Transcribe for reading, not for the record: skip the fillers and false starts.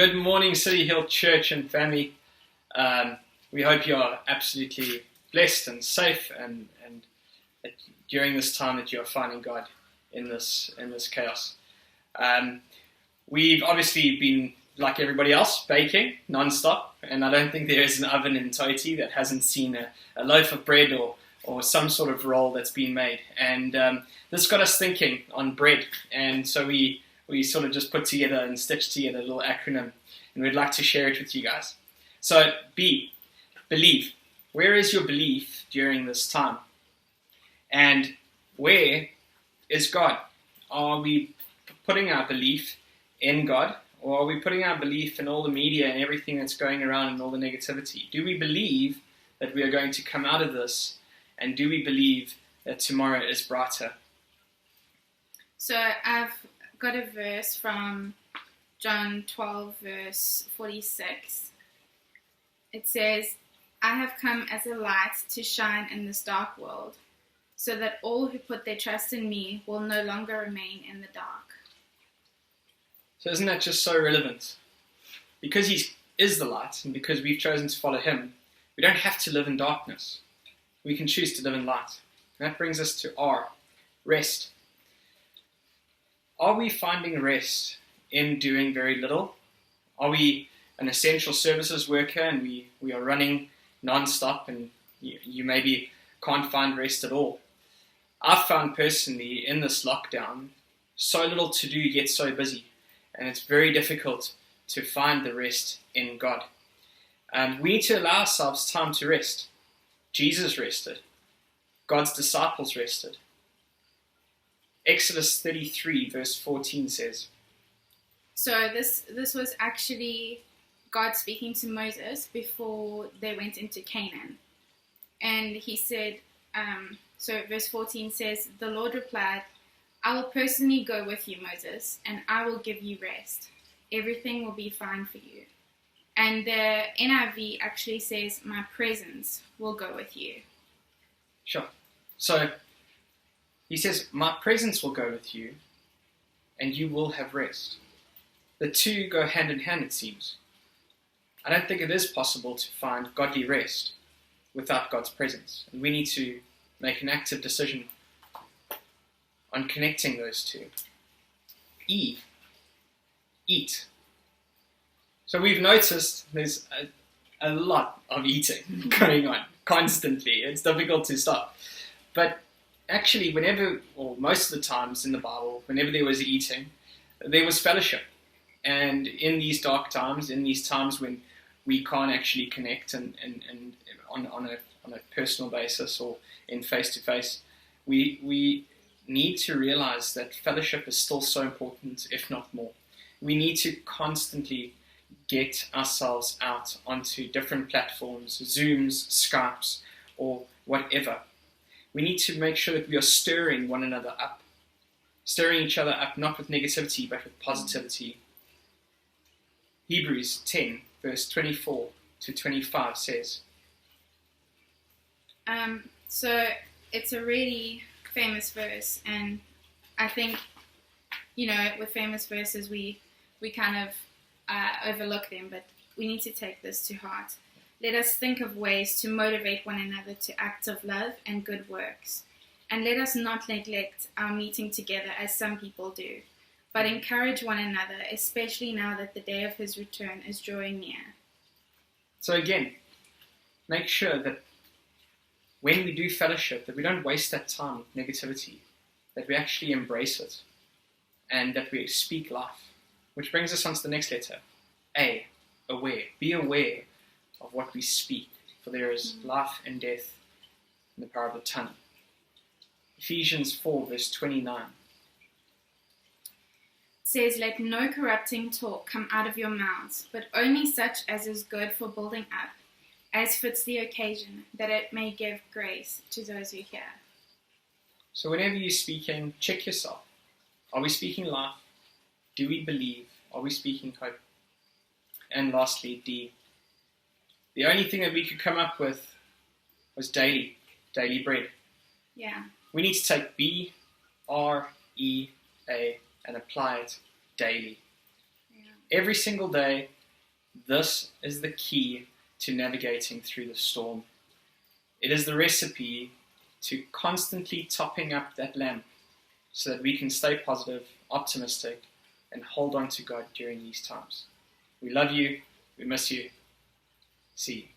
Good morning, City Hill Church and family. We hope you are absolutely blessed and safe, and that during this time that you are finding God in this chaos. We've obviously been, like everybody else, baking non-stop, and I don't think there is an oven in Toti that hasn't seen a loaf of bread or some sort of roll that's been made. And this got us thinking on bread, and so we sort of just put together and stitched together a little acronym, and we'd like to share it with you guys. So, B, believe. Where is your belief during this time? And where is God? Are we putting our belief in God, or are we putting our belief in all the media and everything that's going around and all the negativity? Do we believe that we are going to come out of this, and do we believe that tomorrow is brighter? So I've got a verse from John 12, verse 46. It says, "I have come as a light to shine in this dark world, so that all who put their trust in me will no longer remain in the dark." So isn't that just so relevant? Because he is the light, and because we've chosen to follow him, we don't have to live in darkness. We can choose to live in light. And that brings us to R, rest. Are we finding rest in doing very little? Are we an essential services worker and we are running non-stop, and you maybe can't find rest at all? I've found personally in this lockdown so little to do yet so busy, and it's very difficult to find the rest in God. We need to allow ourselves time to rest. Jesus rested. God's disciples rested. Exodus 33 verse 14 says. So this was actually God speaking to Moses before they went into Canaan. And he said, so verse 14 says, "The Lord replied, I will personally go with you, Moses, and I will give you rest. Everything will be fine for you." And the NIV actually says, "My presence will go with you." Sure. So he says, my presence will go with you, and you will have rest. The two go hand in hand, it seems. I don't think it is possible to find godly rest without God's presence. And we need to make an active decision on connecting those two. E, eat. So we've noticed there's a lot of eating going on constantly. It's difficult to stop. But actually, whenever, or most of the times in the Bible, whenever there was eating, there was fellowship. And in these dark times, in these times when we can't actually connect and on a personal basis or in face-to-face, we need to realize that fellowship is still so important, if not more. We need to constantly get ourselves out onto different platforms, Zooms, Skypes, or whatever. We need to make sure that we are stirring one another up. Stirring each other up, not with negativity, but with positivity. Hebrews 10, verse 24 to 25 says. So it's a really famous verse, and I think, with famous verses, we kind of overlook them, but we need to take this to heart. Let us think of ways to motivate one another to acts of love and good works. And let us not neglect our meeting together as some people do, but encourage one another, especially now that the day of his return is drawing near. So again, make sure that when we do fellowship, that we don't waste that time with negativity, that we actually embrace it, and that we speak life. Which brings us on to the next letter. A, aware. Be aware of what we speak, for there is life and death in the power of the tongue. Ephesians 4 verse 29 says, "Let no corrupting talk come out of your mouths, but only such as is good for building up, as fits the occasion, that it may give grace to those who hear." So whenever you're speaking, check yourself. Are we speaking life? Do we believe? Are we speaking hope? And lastly, D. The only thing that we could come up with was daily bread. Yeah. We need to take B, R, E, A and apply it daily. Yeah. Every single day, This is the key to navigating through the storm. It is the recipe to constantly topping up that lamp so that we can stay positive, optimistic, and hold on to God during these times. We love you. We miss you. See you.